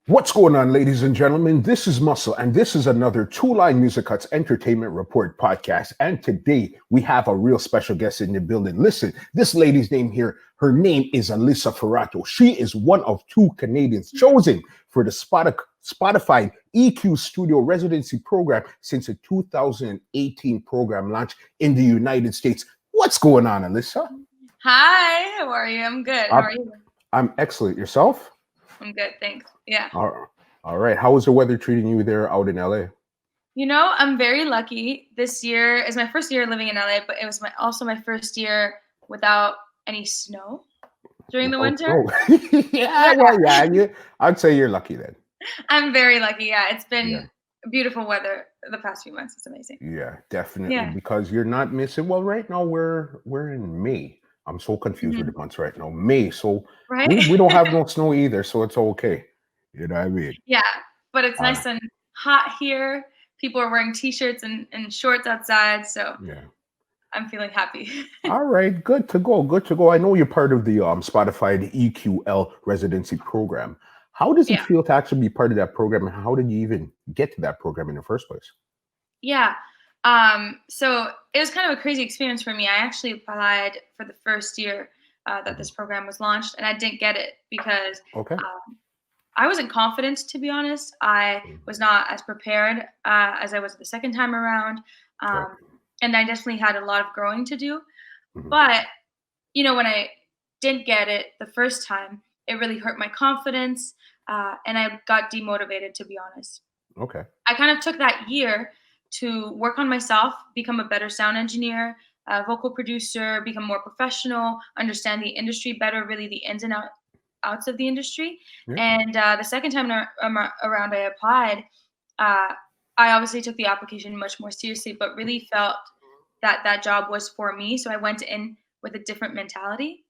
What's going on, ladies and gentlemen? This is Muscle, and this is another Two Line Music Cuts Entertainment Report podcast. And today we have a real special guest in the building. Listen, this lady's name here, her name is Alissa Faratro. She is one of two Canadians chosen for the Spotify EQ Studio Residency Program since the 2018 program launch in the United States. What's going on, Alissa? Hi, how are you? I'm good. How are you? I'm excellent. Yourself? I'm good, thanks. Yeah. All right. How was the weather treating you there out in LA? I'm very lucky. This year is my first year living in LA, but it was also my first year without any snow during the winter. I'd say you're lucky then. I'm very lucky. Yeah, it's been beautiful weather the past few months. It's amazing. Yeah, definitely. Because you're not missing. Well, right now we're in May. I'm so confused with the months right now. May, so we don't have no snow either, so it's okay. You know what I mean? Yeah, but it's nice and hot here. People are wearing t-shirts and shorts outside, so I'm feeling happy. All right, good to go. Good to go. I know you're part of the Spotify the EQL Residency Program. How does it feel to actually be part of that program, and how did you even get to that program in the first place? Yeah. So it was kind of a crazy experience for me. I actually applied for the first year that this program was launched, and I didn't get it because I wasn't confident, to be honest. I was not as prepared as I was the second time around, and I definitely had a lot of growing to do. But, when I didn't get it the first time, it really hurt my confidence, and I got demotivated, to be honest. Okay. I kind of took that year to work on myself, become a better sound engineer, vocal producer, become more professional, understand the industry better, really the ins and outs of the industry. And the second time around I applied, I obviously took the application much more seriously, but really felt that that job was for me. So I went in with a different mentality.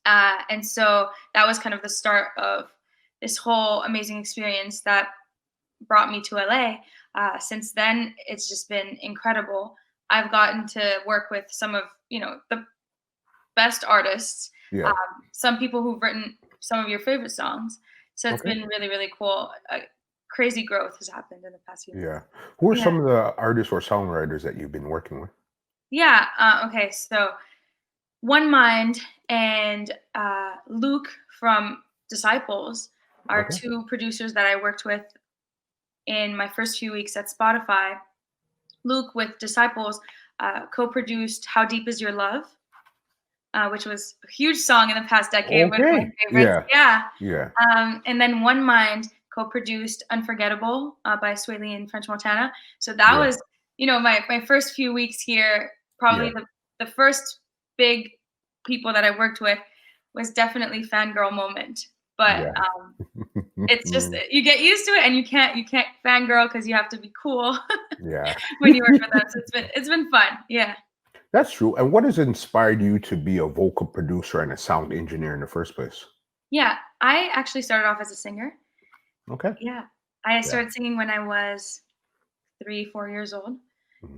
And so that was kind of the start of this whole amazing experience that brought me to LA. Since then, it's just been incredible. I've gotten to work with some of, the best artists, some people who've written some of your favorite songs. So it's been really, really cool. Crazy growth has happened in the past few months. Yeah. Who are some of the artists or songwriters that you've been working with? Yeah. Okay. So One Mind and Luke from Disciples are two producers that I worked with in my first few weeks at Spotify. Luke with Disciples co-produced How Deep Is Your Love, which was a huge song in the past decade. One of my favorites. Yeah. And then One Mind co-produced Unforgettable by Sway Lee and French Montana. So that was, my first few weeks here, probably the first big people that I worked with was definitely fangirl moment. But it's just you get used to it, and you can't fangirl because you have to be cool. When you work with them, so it's been fun. Yeah, that's true. And what has inspired you to be a vocal producer and a sound engineer in the first place? Yeah, I actually started off as a singer. Okay. Yeah, I started singing when I was 3-4 years old.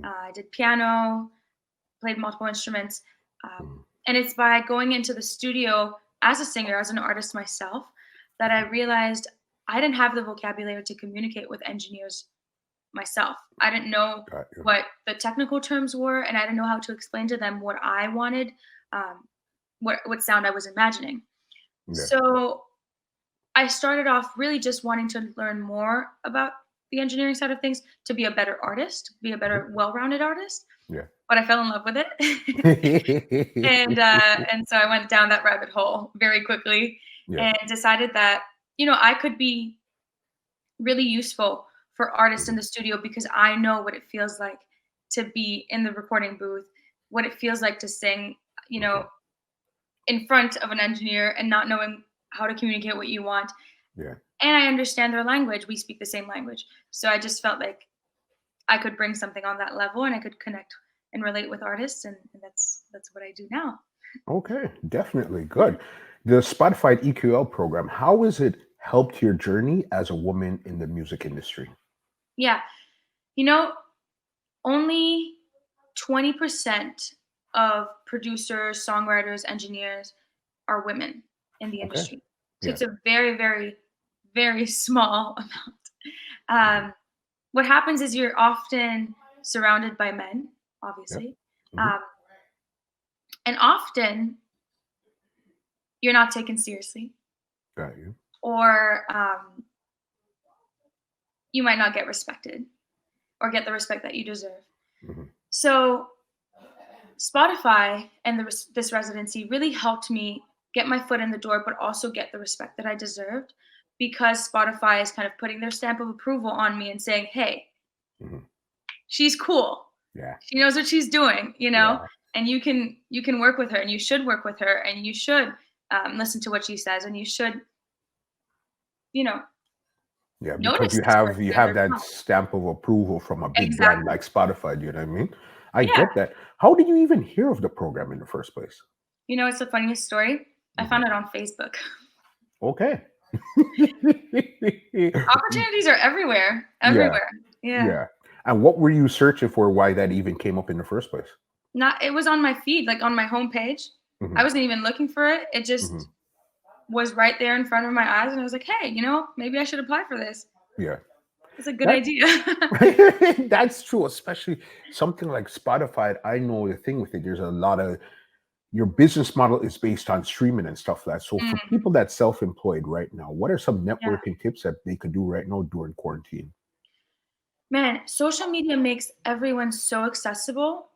I did piano, played multiple instruments, and it's by going into the studio as a singer, as an artist myself, that I realized I didn't have the vocabulary to communicate with engineers myself. I didn't know what the technical terms were, and I didn't know how to explain to them what I wanted, what sound I was imagining. So I started off really just wanting to learn more about the engineering side of things to be a better artist, be a better, well-rounded artist. But I fell in love with it. And so I went down that rabbit hole very quickly and decided that, I could be really useful for artists in the studio because I know what it feels like to be in the recording booth, what it feels like to sing, in front of an engineer and not knowing how to communicate what you want. And I understand their language. We speak the same language. So I just felt like I could bring something on that level, and I could connect and relate with artists, and that's what I do now. Okay, definitely good. The Spotify EQL program, how has it helped your journey as a woman in the music industry? Yeah, only 20% of producers, songwriters, engineers are women in the industry. So it's a very, very, very small Mhm. amount. What happens is you're often surrounded by men, Yep. obviously, Mhm. um, and often you're not taken seriously, Got you. or you might not get respected or get the respect that you deserve. Mhm. So Spotify and this residency really helped me get my foot in the door, but also get the respect that I deserved, because Spotify is kind of putting their stamp of approval on me and saying, "Hey, Mhm. she's cool. Yeah. She knows what she's doing, Yeah. and you can work with her, and you should work with her, and you should listen to what she says, and you should, you know, Yeah, because notice you this have person and their that talent." stamp of approval from a big brand Exactly. like Spotify, do you know what I mean? I Yeah. get that. How did you even hear of the program in the first place? It's the funniest story. I Mhm. found it on Facebook. Okay. Opportunities are everywhere, Yeah, everywhere. Yeah. yeah. And what were you searching for? Why that even came up in the first place? Not It was on my feed, like, on my homepage. I Mhm. wasn't even looking for it. It Mhm. just was right there in front of my eyes, and I was like, "Hey, maybe I should apply for this. Yeah. It's a good That idea." that's true, especially something like Spotify. I know the thing with it, there's a lot of your business model is based on streaming and stuff like that. So for Mhm. people that's self-employed right now, what are some Yeah. networking tips that they could do right now during quarantine? Man, social media makes everyone so accessible,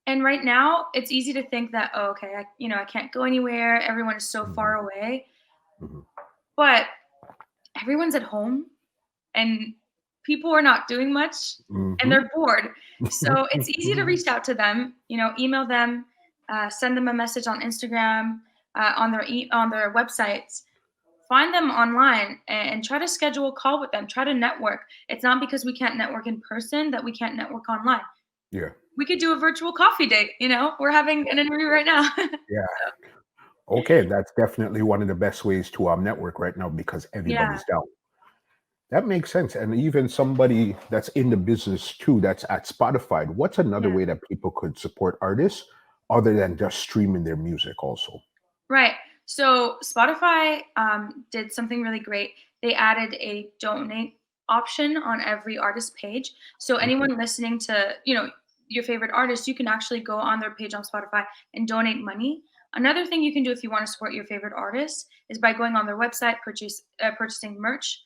and right now, it's easy to think that, "Oh, okay, I can't go anywhere. Everyone is so Mhm. far away." Mhm. But everyone's at home, and people are not doing much, and Mhm. they're bored. So it's easy to reach out to them, email them, send them a message on Instagram, on their websites. Find them online and try to schedule a call with them. Try to network. It's not because we can't network in person that we can't network online. Yeah. We could do a virtual coffee date. We're having an interview right now. Yeah. Okay, that's definitely one of the best ways to network right now because Yeah, everybody's down. That makes sense. And even somebody that's in the business too, that's at Spotify, what's another yeah. way that people could support artists other than just streaming their music also? Right. So Spotify did something really great. They added a donate option on every artist page. So Okay. anyone listening to, your favorite artist, you can actually go on their page on Spotify and donate money. Another thing you can do if you want to support your favorite artist is by going on their website, purchasing merch.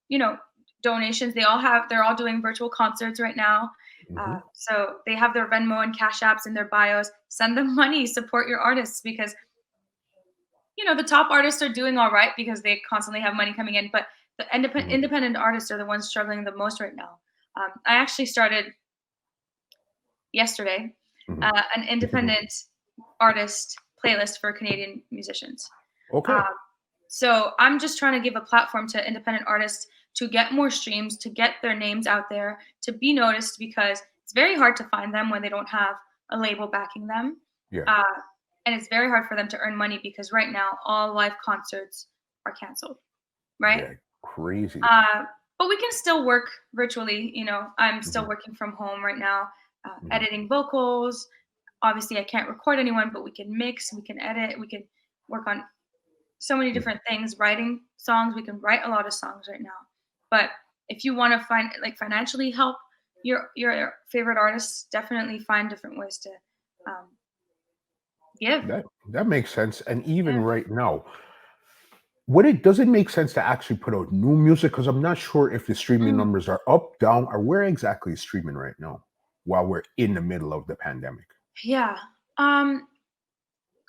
You know, donations. They're all doing virtual concerts right now. Hmm. So they have their Venmo and Cash apps in their bios. Send them money, support your artists, because the top artists are doing all right because they constantly have money coming in, but the Hmm. independent artists are the ones struggling the most right now. I actually started yesterday Hmm. an independent artist playlist for Canadian musicians. Okay. Um, so I'm just trying to give a platform to independent artists to get more streams, to get their names out there, to be noticed, because it's very hard to find them when they don't have a label backing them. Yeah. Uh, and it's very hard for them to earn money because right now all live concerts are canceled, right? Yeah. Crazy. Uh, but we can still work virtually. I'm Hmm. still working from home right now, Hmm. editing vocals. Obviously, I can't record anyone, but we can mix, we can edit, we can work on so many Hmm. different things. Writing songs, we can write a lot of songs right now. But if you want to find, like, financially help your favorite artists, definitely find different ways to um, give. That makes sense. And Yeah. even right now, does it make sense to actually put out new music? Because I'm not sure if the streaming Mm, numbers are up, down, or where exactly is streaming right now while we're in the middle of the pandemic. yeah. Um,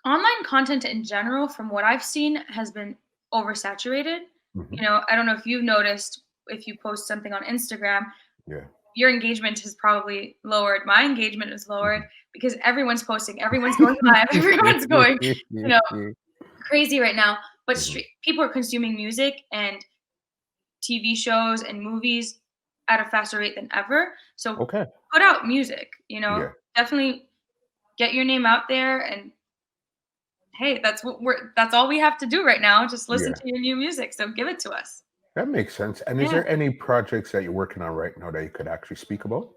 Online content in general, from what I've seen, has been oversaturated. Hmm. I don't know if you've noticed, if you post something on Instagram, Yeah. your engagement has probably lowered. My engagement is lowered Mhm. because everyone's posting, everyone's going live, everyone's going, you know, crazy right now. But Mhm. people are consuming music and TV shows and movies at a faster rate than ever. So Okay. put out music, Yeah. definitely get your name out there. And hey, that's all we have to do right now. Just listen Yeah. to your new music. So give it to us. That makes sense. And is Yeah. there any projects that you're working on right now that you could actually speak about?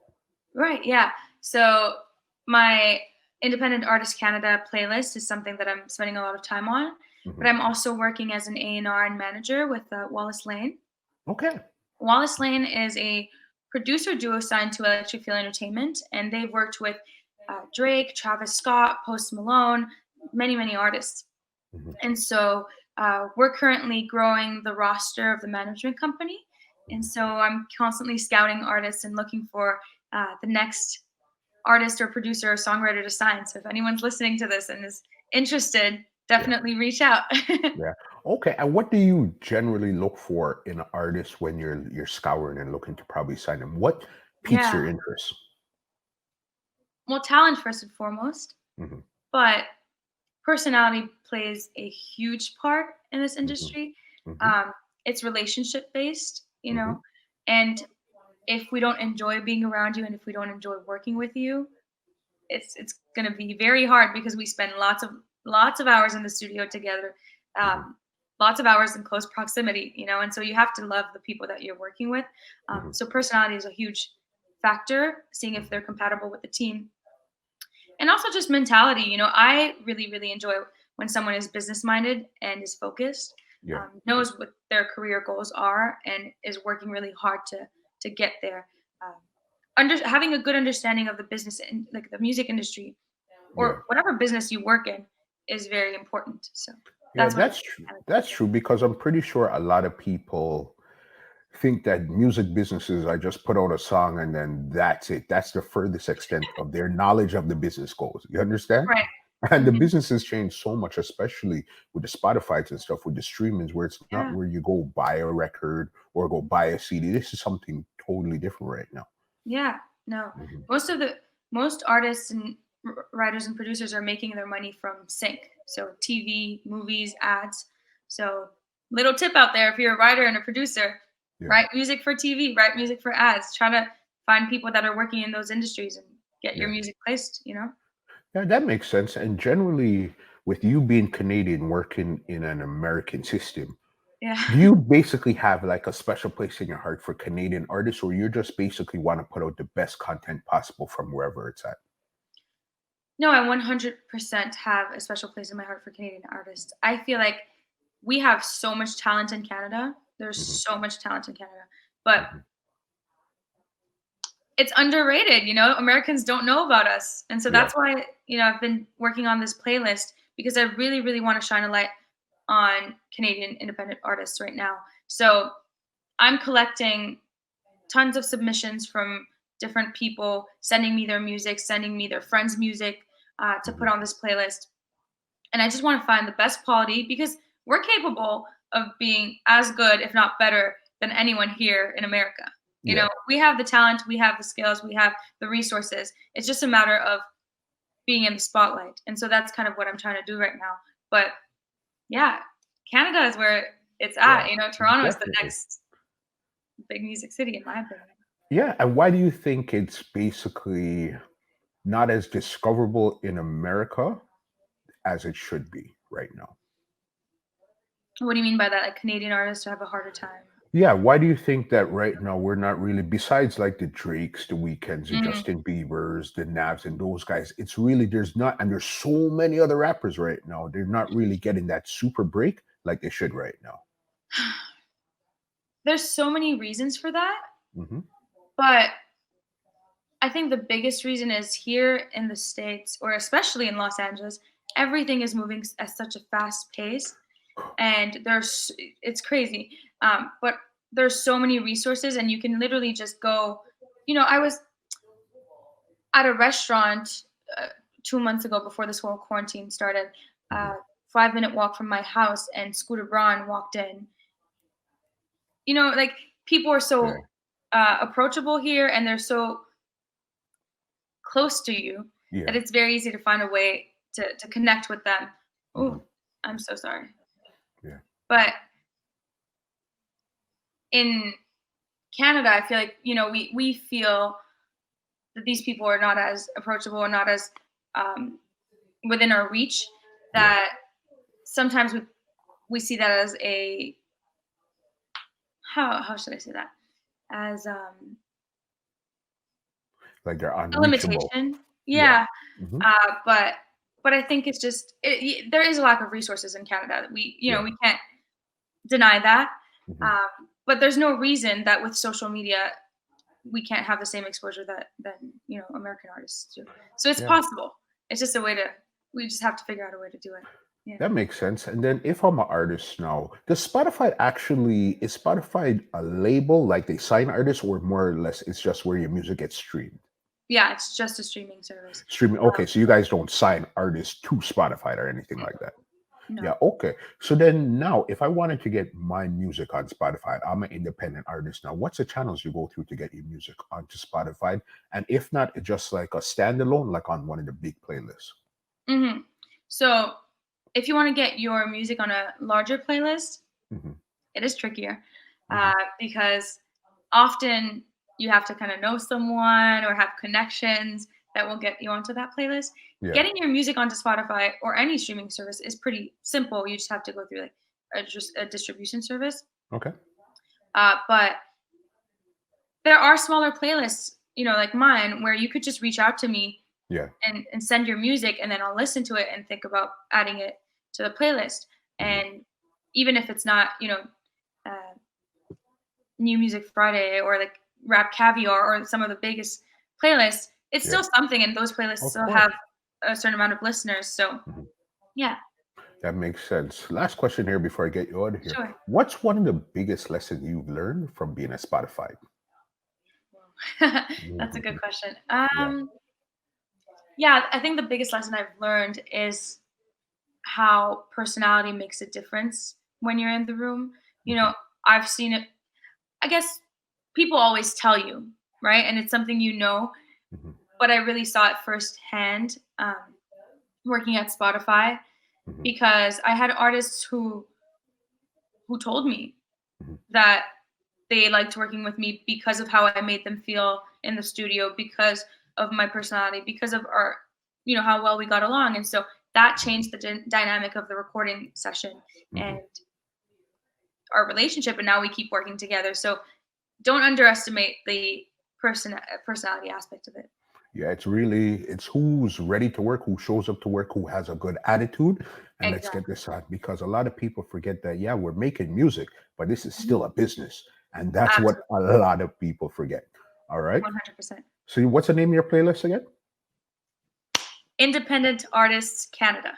Right. Yeah. So my Independent Artist Canada playlist is something that I'm spending a lot of time on, but Mhm. I'm also working as an A&R and manager with Wallace Lane. Okay. Wallace Lane is a producer duo signed to Electric Feel Entertainment, and they've worked with Drake, Travis Scott, Post Malone, many, many artists. Mhm. And so we're currently growing the roster of the management company. And Mhm. so I'm constantly scouting artists and looking for the next artist or producer or songwriter to sign. So if anyone's listening to this and is interested, Yeah. definitely reach out. Yeah. Okay. And what do you generally look for in an artist when you're scouring and looking to probably sign them? What piques Yeah. your interest? Well, talent first and foremost, Mhm. but personality plays a huge part in this Mhm. industry. Mhm. Um, it's relationship based, Mhm. and if we don't enjoy being around you and if we don't enjoy working with you, it's going to be very hard because we spend lots of hours in the studio together, Mhm. um, lots of hours in close proximity, and so you have to love the people that you're working with. Mhm. So personality is a huge factor, seeing if Mhm. they're compatible with the team, and also just mentality. I really really enjoy when someone is business minded and is focused, Yeah. knows what their career goals are, and is working really hard to get there. um, Having a good understanding of the business and like the music industry Yeah. or whatever business you work in is very important. So Yeah, that's what that's true. That's true because I'm pretty sure a lot of people think that music businesses are just put out a song and then that's it. That's the furthest extent of their knowledge of the business goes. You understand? right. And the Mhm. business has changed so much, especially with the Spotify's and stuff, with the streamings, where it's not Yeah. where you go buy a record or go buy a CD. This is something totally different right now. Yeah. No. Mhm. Most artists and writers and producers are making their money from sync. So TV, movies, ads. So little tip out there: if you're a writer and a producer, Yeah, write music for TV, write music for ads. Try to find people that are working in those industries and get your yeah. music placed. Yeah, that makes sense. And generally, with you being Canadian working in an American system, Yeah. do you basically have like a special place in your heart for Canadian artists, or you just basically want to put out the best content possible from wherever it's at? No, I 100% have a special place in my heart for Canadian artists. I feel like we have so much talent in Canada. There's Mhm. so much talent in Canada, but Mhm. it's underrated. Americans don't know about us. And so Yeah. that's why, I've been working on this playlist because I really, really want to shine a light on Canadian independent artists right now. So I'm collecting tons of submissions from different people sending me their music, sending me their friends' music to Mhm. put on this playlist. And I just want to find the best quality because we're capable of being as good, if not better, than anyone here in America. Yeah. We have the talent, we have the skills, we have the resources. It's just a matter of being in the spotlight. And so that's kind of what I'm trying to do right now. But yeah, Canada is where it's Yeah. at. Toronto is the Definitely. next big music city, in my opinion. Yeah. And why do you think it's basically not as discoverable in America as it should be right now? What do you mean by that? Like Canadian artists have a harder time? Yeah, why do you think that right now we're not really, besides like the Drakes, the Weekends, the Mm. Justin Biebers, the Navs, and those guys? It's really there's not, and there's so many other rappers right now. They're not really getting that super break like they should right now. There's so many reasons for that, Hmm. but I think the biggest reason is here in the States, or especially in Los Angeles, everything is moving at such a fast pace, and it's crazy. But there's so many resources, and you can literally just go. I was at a restaurant 2 months ago before this whole quarantine started. Hmm. 5 minute walk from my house, and Scooter Braun walked in. Like people are Yeah, so approachable here, and they're so close to you that yeah, it's very easy to find a way to connect with them. hmm, Oh, I'm so sorry. yeah, But in Canada, I feel like, we feel that these people are not as approachable and not as um, within our reach, yeah. that sometimes we see that as how should I say that? As Like they're a unreachable. limitation. Yeah. Yeah. Hmm. But I think it's just there is a lack of resources in Canada. Yeah. We can't deny that. Hmm. But there's no reason that with social media we can't have the same exposure that American artists do. So it's Yeah. possible. It's just a way to we just have to figure out a way to do it. Yeah. That makes sense. And then if I'm an artist now, does Spotify actually is Spotify a label like they sign artists, or more or less it's just where your music gets streamed? Yeah, it's just a streaming service. Streaming. Okay, so you guys don't sign artists to Spotify or anything like that. No. Yeah, okay. So then now if I wanted to get my music on Spotify, I'm an independent artist now. What's the channels you go through to get your music onto Spotify? And if not, just like a standalone, like on one of the big playlists. Hmm. So if you want to get your music on a larger playlist, Hmm. it is trickier Hmm. because often you have to kind of know someone or have connections that will get you onto that playlist. Yeah. Getting your music onto Spotify or any streaming service is pretty simple. You just have to go through like just a distribution service. Okay. But there are smaller playlists, like mine, where you could just reach out to me Yeah. and send your music, and then I'll listen to it and think about adding it to the playlist. Hmm. And even if it's not, uh, New Music Friday or like Rap Caviar or some of the biggest playlists, it's Yeah. still something, and those playlists Of still course. have a certain amount of listeners. So Mhm. yeah, That makes sense. Last question here before I get you out of here. sure. What's one of the biggest lessons you've learned from being at Spotify? That's a good Mhm. question. Yeah. Yeah, I think the biggest lesson I've learned is how personality makes a difference when you're in the room. You Mhm. know, I've seen it. I guess people always tell you, right? And it's something Mhm. but I really saw it firsthand working at Spotify Mhm. because I had artists who told me Mhm. that they liked working with me because of how I made them feel in the studio, because of my personality, because of how well we got along. And so that changed the dynamic of the recording session Mhm. and our relationship. And now we keep working together. So don't underestimate the personality aspect of it. Yeah, it's who's ready to work, who shows up to work, who has a good attitude, and let's get Exactly. this on because a lot of people forget that yeah, we're making music, but this is Mhm. still a business, and that's what Absolutely. a lot of people forget. All right. 100%. So what's the name of your playlist again? Independent Artists Canada.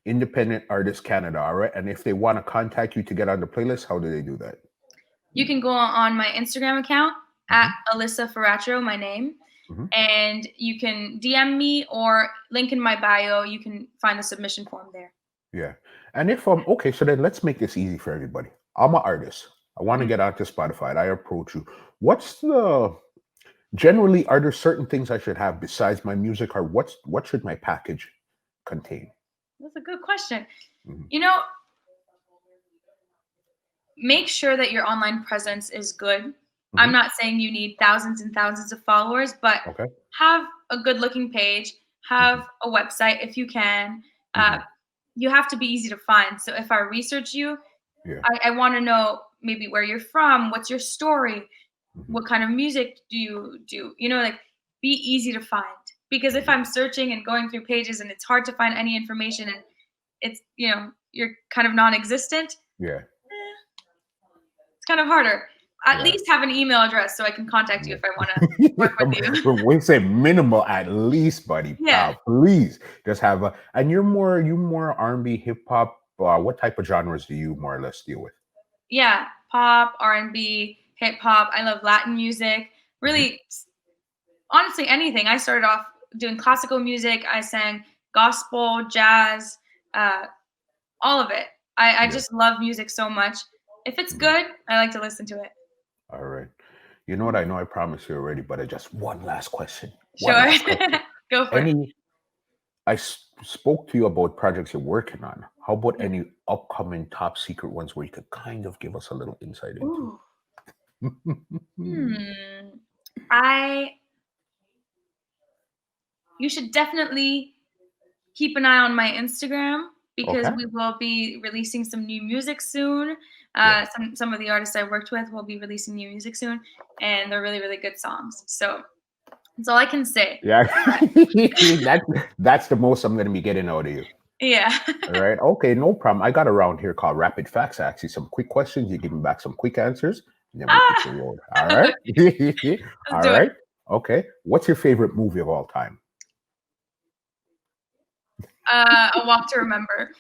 Independent Artist Canada. All right. And if they want to contact you to get on the playlist, how do they do that? You can go on my Instagram account at Hmm. Alissa Faratro, my name, Hmm. and you can DM me or link in my bio. You can find the submission form there. Yeah. And if okay, so then let's make this easy for everybody. I'm an artist. I want to Mhm. get onto Spotify. I approach you. What's the generally are there certain things I should have besides my music, or what should my package contain? That's a good question. Mhm. You know, make sure that your online presence is good. I'm Mhm. not saying you need thousands and thousands of followers, but Okay. have a good looking page, Mhm. have a website if you can. Uh, Mhm. you have to be easy to find. So if I research you, Yeah. I want to know maybe where you're from, what's your story, Mhm. what kind of music do you do? Like be easy to find. Because if Mhm. I'm searching and going through pages and it's hard to find any information and you're kind of non existent, Yeah. it's kind of harder. At Yeah. least have an email address so I can contact you Yeah. if I want to work with you. We say minimal at least, buddy. Yeah. Please just have a. And you're more R&B, hip hop. What type of genres do you more or less deal with? Yeah. Pop, R&B, hip hop. I love Latin music. Mhm. Really, honestly, anything. I started off doing classical music. I sang gospel, jazz, uh, all of it. I Yeah. just love music so much. If it's Mhm. good, I like to listen to it. All right. You know what? I know I promised you already, but I just one last question. One Sure. last question. Go for it. Any spoke to you about projects you're working on. How about Yeah. any upcoming top secret ones where you could kind of give us a little insight into? Ooh. Hmm. I You should definitely keep an eye on my Instagram because Okay. we will be releasing some new music soon. Yeah. Some of the artists I worked with will be releasing new music soon, and they're really really good songs. So That's all I can say. Yeah. That's the most I'm going to be getting out of you. Yeah. All right. Okay, no problem. I got a round here called Rapid Facts. I ask you some quick questions. You give me back some quick answers, and then we put you roll. All right. Let's All do it. right. Okay. What's your favorite movie of all time? A Walk to Remember.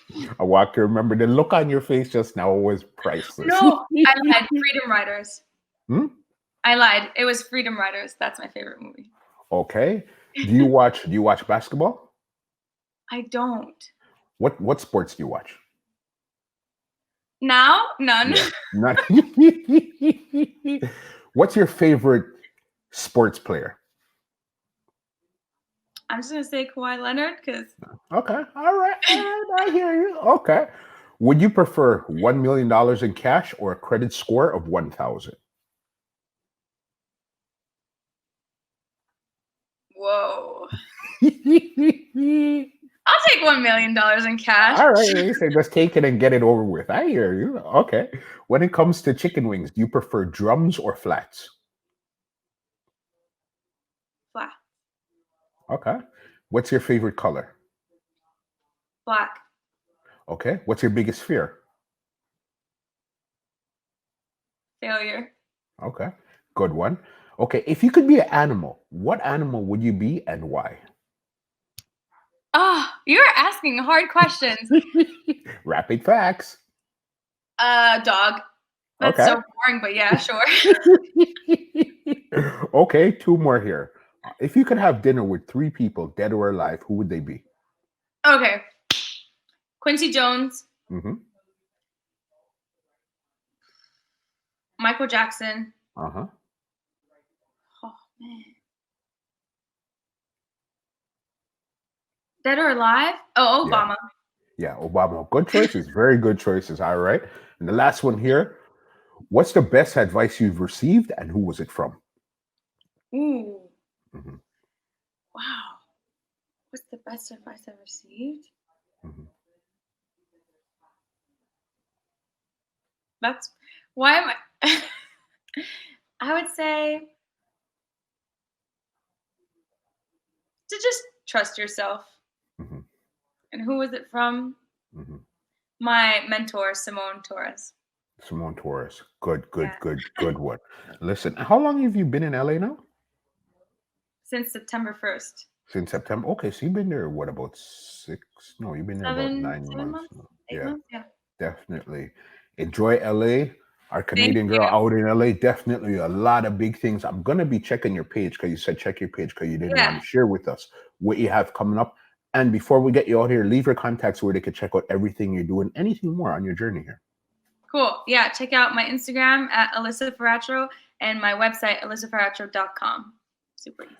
A Walk to Remember. The look on your face just now was priceless. No, I lied. Freedom Riders. Hmm? I lied. It was Freedom Riders. That's my favorite movie. Okay. Do you watch basketball? I don't. What sports do you watch? Now, none. Yeah, not. What's your favorite sports player? I'm just gonna say Kawhi Leonard because Okay. All right. I hear you. Okay. Would you prefer $1 million in cash or a credit score of 1,000? whoa. All I'll take $1 million in cash. right. You say just take it and get it over with. I hear you. Okay. When it comes to chicken wings, do you prefer drums or flats? Black. Okay. What's your favorite color? Black. Okay. What's your biggest fear? Failure. Okay. Good one. Okay. If you could be an animal, what animal would you be and why? Oh, you're asking hard questions. Rapid facts. Dog. That's Okay. so boring, but yeah, sure. Okay, two more here. If you could have dinner with three people, dead or alive, who would they be? Okay. Quincy Jones, Mm-hmm. Michael Jackson. Uh-huh. Oh man. Dead or alive? Oh, Yeah. Obama. Yeah, Obama. Good choices. Very good choices. All right. And the last one here. What's the best advice you've received and who was it from? Ooh. Mhm, Wow. What's the best advice I've received? mhm. That's why am I I would say to just trust yourself. Mhm, And who was it from? mhm. My mentor, Simone Torres. Simone Torres. Good, good, Yeah. good one. Listen, how long have you been in LA now? Since September 1st. Since September. Okay, so you've been there, what, about 6? No, you've been there about 9 7 months months? now. 8 Yeah. months? Yeah. Definitely. Enjoy LA. Our Thank Canadian girl you. out in LA. Definitely a lot of big things. I'm going to be checking your page because you said check your page because you didn't want Yeah. to share with us what you have coming up. And before we get you out here, leave your contacts where they can check out everything you're doing, anything more on your journey here. Cool. Yeah. Check out my Instagram at Alissa Faratro and my website, AlissaFaratro.com. Super easy.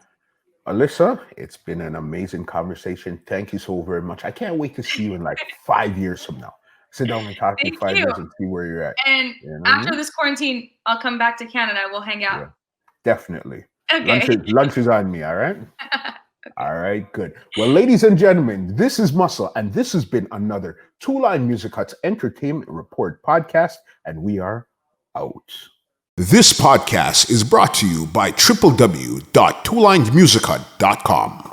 Alissa, it's been an amazing conversation. Thank you so very much. I can't wait to see you in like 5 years from now. Sit down and talk to you Thank 5 you. years and see where you're at. And You know what I after mean? this quarantine, I'll come back to Canada. We'll hang out. Yeah, definitely. Okay. Lunch is on me, all right? Okay. All right, good. Well, ladies and gentlemen, this is Muscle, and this has been another Two Line Music Hut's Entertainment Report podcast, and we are out. This podcast is brought to you by www.twolinesmusichut.com.